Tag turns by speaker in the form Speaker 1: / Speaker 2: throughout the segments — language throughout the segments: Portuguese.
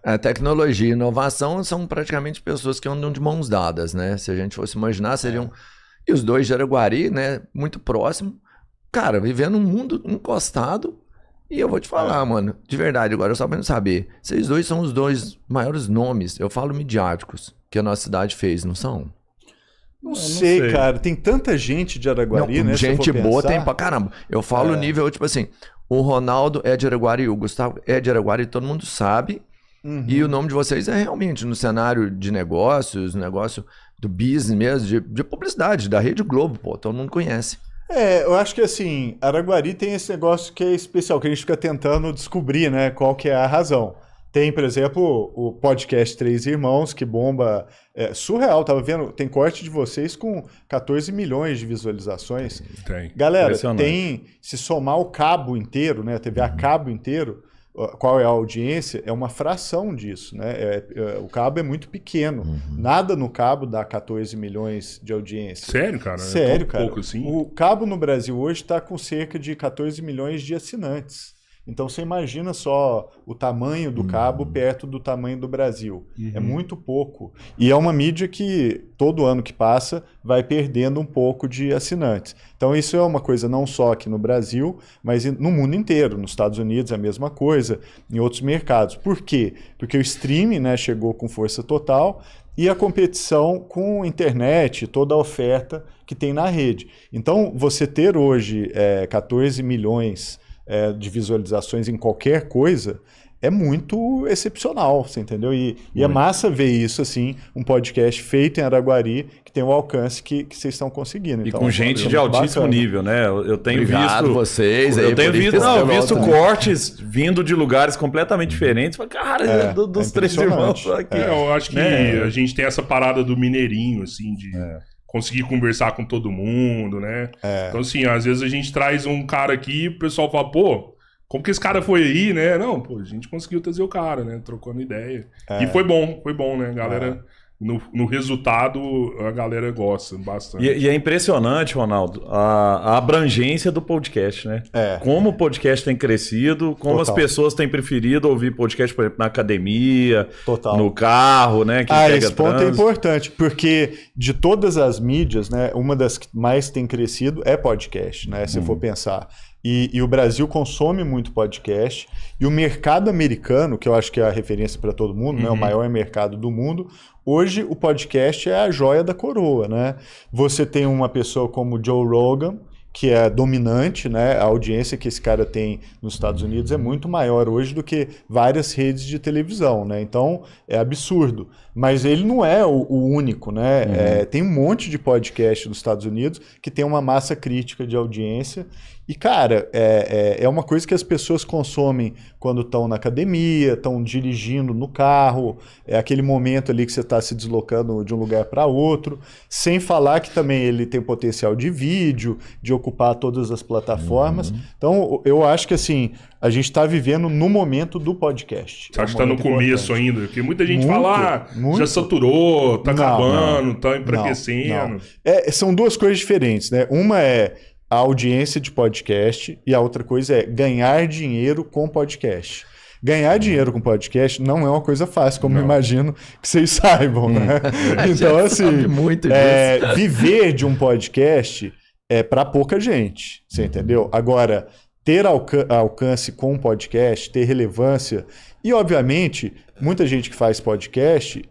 Speaker 1: A tecnologia e inovação são praticamente pessoas que andam de mãos dadas, né? Se a gente fosse imaginar, seriam... E os dois de Araguari, né? Muito próximo. Cara, vivendo um mundo encostado. E eu vou te falar, mano, de verdade, agora só pra não saber. Vocês dois são os dois maiores nomes, eu falo midiáticos, que a nossa cidade fez, não são?
Speaker 2: Não sei, cara. Tem tanta gente de Araguari, né?
Speaker 1: Gente boa tem pra caramba. Eu falo nível, tipo assim, o Ronaldo é de Araguari, o Gustavo é de Araguari, todo mundo sabe. E o nome de vocês é realmente no cenário de negócios, negócio do business mesmo, de publicidade, da Rede Globo, pô, todo mundo conhece.
Speaker 2: Eu acho que assim, Araguari tem esse negócio que é especial, que a gente fica tentando descobrir, né, qual que é a razão. Tem, por exemplo, o podcast Três Irmãos, que bomba surreal, tava vendo, tem corte de vocês com 14 milhões de visualizações.
Speaker 3: Tem.
Speaker 2: Galera, se somar o cabo inteiro, né, a TV a cabo inteiro, qual é a audiência, é uma fração disso, né? O cabo é muito pequeno. Nada no cabo dá 14 milhões de audiência.
Speaker 3: Sério, cara?
Speaker 2: Sério, cara.
Speaker 3: Pouco assim?
Speaker 2: O cabo no Brasil hoje está com cerca de 14 milhões de assinantes. Então você imagina só o tamanho do cabo perto do tamanho do Brasil. É muito pouco. E é uma mídia que todo ano que passa vai perdendo um pouco de assinantes. Então isso é uma coisa não só aqui no Brasil, mas no mundo inteiro. Nos Estados Unidos é a mesma coisa, em outros mercados. Por quê? Porque o streaming, né, chegou com força total e a competição com a internet, toda a oferta que tem na rede. Então você ter hoje 14 milhões de visualizações em qualquer coisa é muito excepcional, você entendeu? E é massa ver isso, assim, um podcast feito em Araguari que tem o alcance que vocês estão conseguindo. Então,
Speaker 4: e com gente de altíssimo nível, né? Eu tenho visto
Speaker 1: vocês.
Speaker 4: Eu tenho visto cortes vindo de lugares completamente diferentes. Cara, dos Três Irmãos aqui.
Speaker 3: Eu acho que a gente tem essa parada do mineirinho, assim, de... conseguir conversar com todo mundo, né? Então, assim, às vezes a gente traz um cara aqui e o pessoal fala, pô, como que esse cara foi aí, né? Não, pô, a gente conseguiu trazer o cara, né? Trocando ideia. E foi bom, né? A galera, no resultado, a galera gosta bastante.
Speaker 4: E é impressionante, Ronaldo, a abrangência do podcast, né? Como o podcast tem crescido, como as pessoas têm preferido ouvir podcast, por exemplo, na academia, no carro, né?
Speaker 2: Esse ponto é importante, porque de todas as mídias, né, uma das que mais tem crescido é podcast, né? Se for pensar. E o Brasil consome muito podcast. E o mercado americano, que eu acho que é a referência para todo mundo, né, o maior mercado do mundo, hoje o podcast é a joia da coroa, né? Você tem uma pessoa como o Joe Rogan, que é dominante, né? A audiência que esse cara tem nos Estados Unidos é muito maior hoje do que várias redes de televisão, né? Então, é absurdo. Mas ele não é o único, né? Tem um monte de podcast nos Estados Unidos que tem uma massa crítica de audiência. E, cara, é uma coisa que as pessoas consomem quando estão na academia, estão dirigindo no carro, é aquele momento ali que você está se deslocando de um lugar para outro, sem falar que também ele tem potencial de vídeo, de ocupar todas as plataformas. Então, eu acho que, assim, a gente está vivendo no momento do podcast.
Speaker 3: Você acha que está no começo ainda? Porque muita gente fala, já saturou, está acabando, está enfraquecendo.
Speaker 2: São duas coisas diferentes, né? Uma é a audiência de podcast e a outra coisa é ganhar dinheiro com podcast. Ganhar dinheiro com podcast não é uma coisa fácil, como eu imagino que vocês saibam, né? Então, assim, viver de um podcast é para pouca gente, você entendeu? Agora, ter alcance com um podcast, ter relevância e, obviamente, muita gente que faz podcast,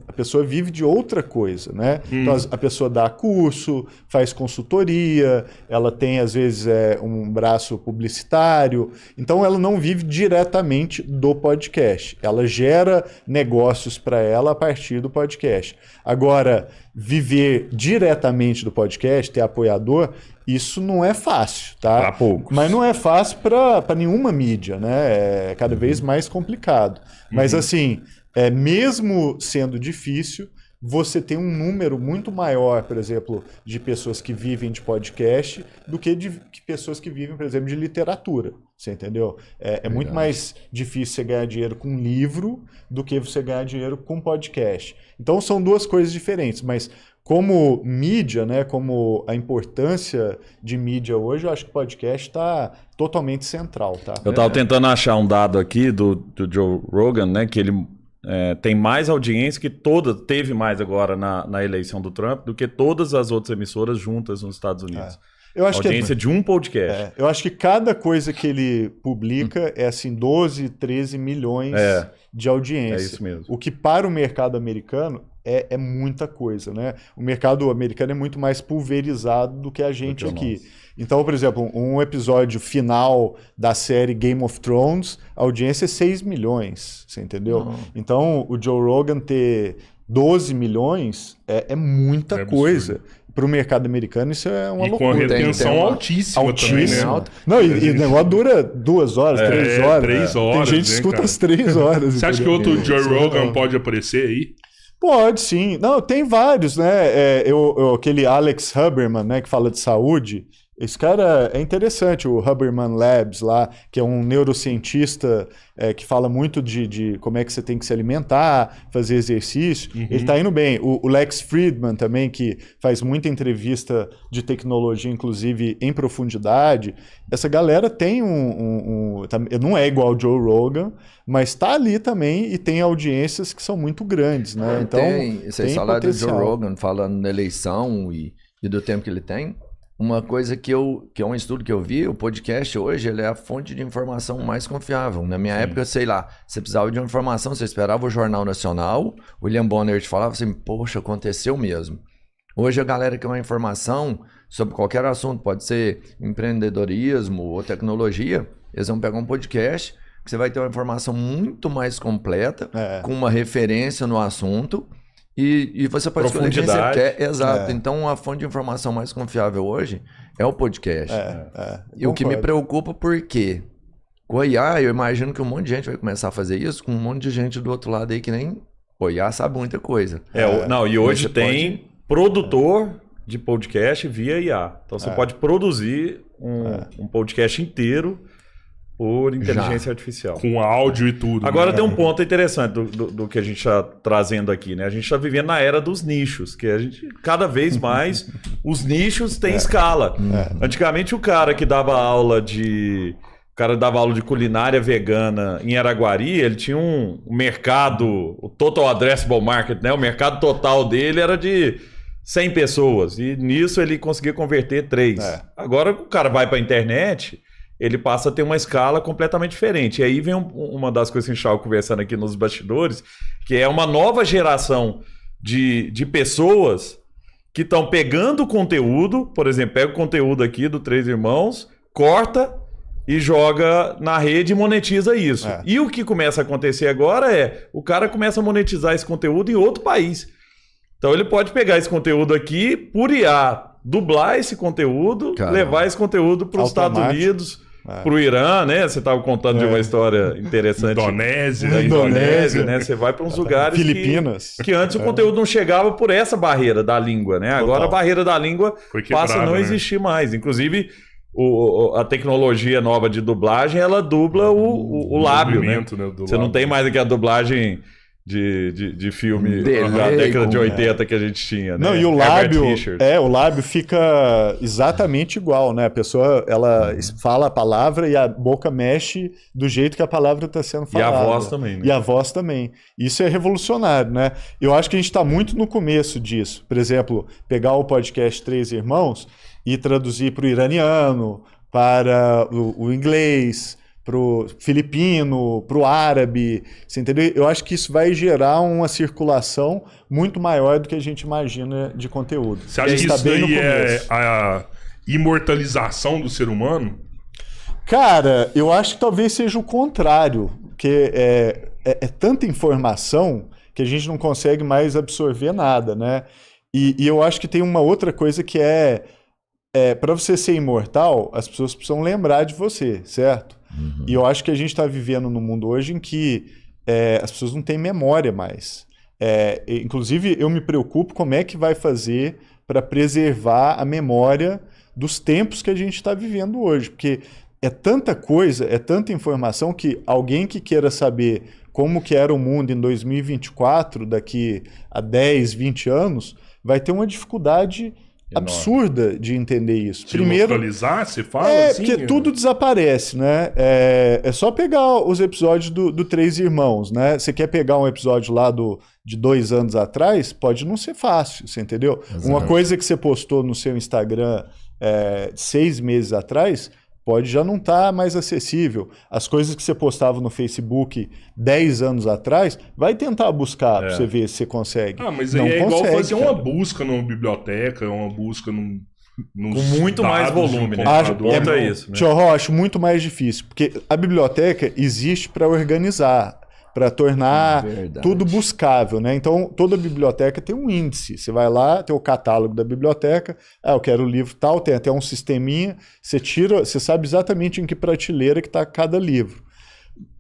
Speaker 2: a pessoa vive de outra coisa, né? Então, a pessoa dá curso, faz consultoria, ela tem, às vezes, um braço publicitário. Então, ela não vive diretamente do podcast. Ela gera negócios para ela a partir do podcast. Agora, viver diretamente do podcast, ter apoiador, isso não é fácil, tá?
Speaker 4: Para poucos.
Speaker 2: Mas não é fácil para nenhuma mídia, né? É cada vez mais complicado. Mas, assim, mesmo sendo difícil, você tem um número muito maior, por exemplo, de pessoas que vivem de podcast do que de pessoas que vivem, por exemplo, de literatura. Você entendeu? É muito mais difícil você ganhar dinheiro com livro do que você ganhar dinheiro com podcast. Então são duas coisas diferentes, mas como mídia, né, como a importância de mídia hoje, eu acho que o podcast está totalmente central. Tá?
Speaker 4: Eu estava tentando achar um dado aqui do Joe Rogan, né, que ele tem mais audiência que teve mais agora na eleição do Trump do que todas as outras emissoras juntas nos Estados Unidos.
Speaker 2: Eu acho
Speaker 4: audiência de um podcast.
Speaker 2: Eu acho que cada coisa que ele publica é assim 12, 13 milhões de audiência.
Speaker 4: É isso mesmo.
Speaker 2: O que para o mercado americano é muita coisa, né? O mercado americano é muito mais pulverizado do que a gente aqui. Então, por exemplo, um episódio final da série Game of Thrones, a audiência é 6 milhões, você entendeu? Então, o Joe Rogan ter 12 milhões é muita coisa. Para o mercado americano, isso é uma loucura.
Speaker 3: E com a retenção altíssima também, né?
Speaker 2: Não, e o negócio dura 2 horas, 3 horas.
Speaker 3: 3 horas.
Speaker 2: Tem gente que escuta as 3 horas.
Speaker 3: Você acha que outro Joe Rogan pode aparecer aí?
Speaker 2: Pode, sim. Não, tem vários, né? Aquele Alex Huberman, né, que fala de saúde. Esse cara é interessante, o Huberman Labs lá, que é um neurocientista que fala muito de como é que você tem que se alimentar, fazer exercício. Ele tá indo bem. O Lex Fridman também, que faz muita entrevista de tecnologia, inclusive em profundidade. Essa galera tem não é igual ao Joe Rogan, mas tá ali também e tem audiências que são muito grandes, né? Então,
Speaker 1: vocês falaram do Joe Rogan, falando na eleição e do tempo que ele tem. Uma coisa que é um estudo que eu vi, o podcast hoje, ele é a fonte de informação mais confiável. Na minha época, sei lá, você precisava de uma informação, você esperava o Jornal Nacional, o William Bonner te falava assim, poxa, aconteceu mesmo. Hoje a galera quer uma informação sobre qualquer assunto, pode ser empreendedorismo ou tecnologia, eles vão pegar um podcast, que você vai ter uma informação muito mais completa, com uma referência no assunto, e você pode escolher quem você quer. Exato. Então, a fonte de informação mais confiável hoje é o podcast. E o que me preocupa, porque com a IA, eu imagino que um monte de gente vai começar a fazer isso, com um monte de gente do outro lado aí que nem... O IA sabe muita coisa.
Speaker 4: E hoje tem produtor de podcast via IA. Então, você pode produzir um podcast inteiro por inteligência artificial.
Speaker 3: Com áudio e tudo.
Speaker 4: Agora tem um ponto interessante do que a gente está trazendo aqui, né? A gente está vivendo na era dos nichos, que a gente, cada vez mais, os nichos têm escala. Antigamente o cara que dava aula de culinária vegana em Araguari, ele tinha um mercado, o Total Addressable Market, né? O mercado total dele era de 100 pessoas. E nisso ele conseguia converter 3. Agora o cara vai para a internet... ele passa a ter uma escala completamente diferente. E aí vem uma das coisas que a gente estava conversando aqui nos bastidores, que é uma nova geração de pessoas que estão pegando o conteúdo, por exemplo, pega o conteúdo aqui do Três Irmãos, corta e joga na rede e monetiza isso. E o que começa a acontecer agora o cara começa a monetizar esse conteúdo em outro país. Então ele pode pegar esse conteúdo aqui, por IA, dublar esse conteúdo, levar esse conteúdo para os Estados Unidos, para o Irã, né? Você estava contando de uma história interessante. Indonésia, né? Você vai para uns lugares
Speaker 2: Filipinas.
Speaker 4: Que antes o conteúdo não chegava por essa barreira da língua, né? Agora a barreira da língua passa a não existir mais. Inclusive, a tecnologia nova de dublagem, ela dubla o lábio, né? Você não tem mais aqui a dublagem... De filme da década de 80 que a gente tinha, né?
Speaker 2: Não, e o lábio fica exatamente igual, né? A pessoa, ela fala a palavra e a boca mexe do jeito que a palavra está sendo falada.
Speaker 4: E a voz também, né?
Speaker 2: E a voz também. Isso é revolucionário, né? Eu acho que a gente está muito no começo disso. Por exemplo, pegar o podcast Três Irmãos e traduzir para o iraniano, para o inglês... pro filipino, pro árabe, você entendeu? Eu acho que isso vai gerar uma circulação muito maior do que a gente imagina de conteúdo.
Speaker 3: Você acha que isso daí é a imortalização do ser humano?
Speaker 2: Cara, eu acho que talvez seja o contrário, porque é tanta informação que a gente não consegue mais absorver nada, né? E eu acho que tem uma outra coisa que para você ser imortal, as pessoas precisam lembrar de você, certo? E eu acho que a gente está vivendo num mundo hoje em que as pessoas não têm memória mais. Inclusive, eu me preocupo como é que vai fazer para preservar a memória dos tempos que a gente está vivendo hoje. Porque é tanta coisa, é tanta informação que alguém que queira saber como que era o mundo em 2024, daqui a 10, 20 anos, vai ter uma dificuldade absurda de entender isso.
Speaker 3: Se localizar, você fala assim?
Speaker 2: Porque tudo desaparece, né? É só pegar os episódios do Três Irmãos, né? Você quer pegar um episódio lá de 2 anos atrás, pode não ser fácil, você entendeu? Exato. Uma coisa que você postou no seu Instagram 6 meses atrás, pode já não estar mais acessível. As coisas que você postava no Facebook 10 anos atrás, vai tentar buscar para você ver se você consegue.
Speaker 3: Mas aí não consegue, igual fazer uma busca numa biblioteca, uma busca com
Speaker 4: muito mais volume, né?
Speaker 2: Isso, né? Acho muito mais difícil, porque a biblioteca existe para organizar, para tornar tudo buscável, né? Então, toda biblioteca tem um índice. Você vai lá, tem o catálogo da biblioteca, eu quero o livro tal, tem até um sisteminha, você sabe exatamente em que prateleira que está cada livro.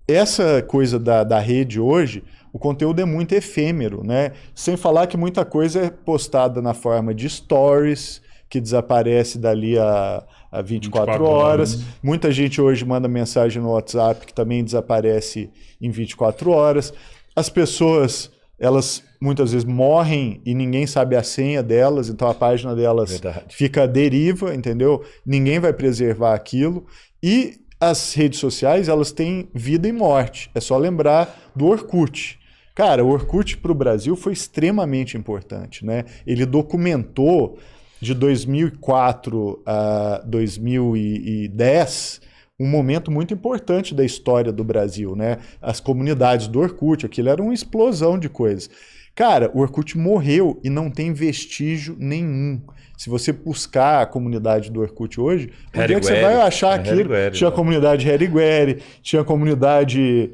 Speaker 2: Essa coisa da rede hoje, o conteúdo é muito efêmero, né? Sem falar que muita coisa é postada na forma de stories, que desaparece dali a 24 horas. Muita gente hoje manda mensagem no WhatsApp que também desaparece em 24 horas. As pessoas, elas muitas vezes morrem e ninguém sabe a senha delas, então a página delas fica à deriva, entendeu? Ninguém vai preservar aquilo. E as redes sociais, elas têm vida e morte. É só lembrar do Orkut. Cara, o Orkut para o Brasil foi extremamente importante, né? Ele documentou de 2004 a 2010, um momento muito importante da história do Brasil, né? As comunidades do Orkut, aquilo era uma explosão de coisas. Cara, o Orkut morreu e não tem vestígio nenhum. Se você buscar a comunidade do Orkut hoje, onde é que você vai achar aquilo? Tinha a comunidade Harryguere, tinha a comunidade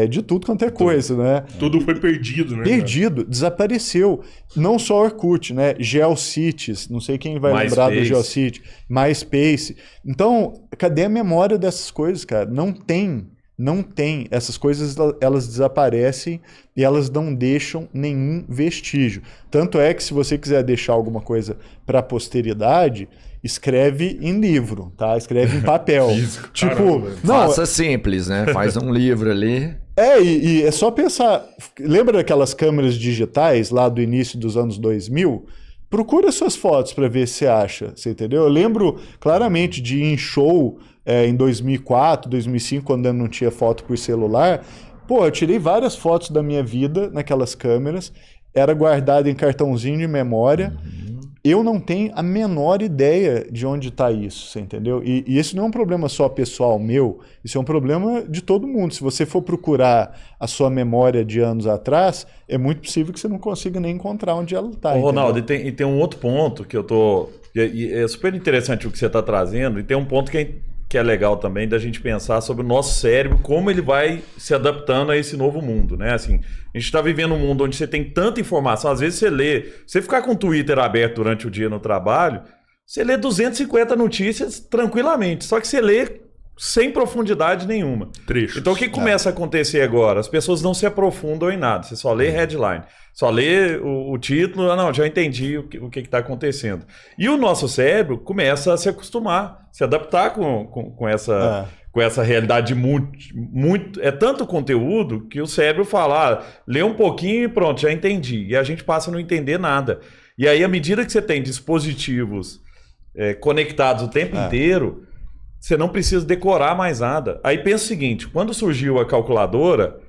Speaker 2: de tudo quanto é coisa, né?
Speaker 3: Tudo foi perdido, né?
Speaker 2: Perdido, desapareceu. Não só Orkut, né? GeoCities, não sei quem vai lembrar do GeoCities, MySpace. Então, cadê a memória dessas coisas, cara? Não tem. Essas coisas, elas desaparecem e elas não deixam nenhum vestígio. Tanto é que se você quiser deixar alguma coisa para a posteridade, escreve em livro, tá? Escreve em papel.
Speaker 1: Faça simples, né? Faz um livro ali.
Speaker 2: E é só pensar. Lembra daquelas câmeras digitais lá do início dos anos 2000? Procura suas fotos para ver se você acha, você entendeu? Eu lembro claramente de ir em show em 2004, 2005, quando eu não tinha foto por celular. Pô, eu tirei várias fotos da minha vida naquelas câmeras, era guardado em cartãozinho de memória. Eu não tenho a menor ideia de onde está isso, você entendeu? E isso não é um problema só pessoal meu, isso é um problema de todo mundo. Se você for procurar a sua memória de anos atrás, é muito possível que você não consiga nem encontrar onde ela está.
Speaker 4: Ronaldo, e tem um outro ponto que eu tô... E é super interessante o que você está trazendo, e tem um ponto que é legal também da gente pensar sobre o nosso cérebro, como ele vai se adaptando a esse novo mundo, né? Assim, a gente está vivendo um mundo onde você tem tanta informação, às vezes você ficar com o Twitter aberto durante o dia no trabalho, você lê 250 notícias tranquilamente, só que você lê sem profundidade nenhuma.
Speaker 3: Trechos.
Speaker 4: Então o que começa a acontecer agora? As pessoas não se aprofundam em nada, você só lê headline, só lê o título, não, já entendi o que está acontecendo. E o nosso cérebro começa a se acostumar, se adaptar com essa realidade muito... É tanto conteúdo que o cérebro fala, lê um pouquinho e pronto, já entendi. E a gente passa a não entender nada. E aí, à medida que você tem dispositivos conectados o tempo inteiro, você não precisa decorar mais nada. Aí pensa o seguinte, quando surgiu a calculadora,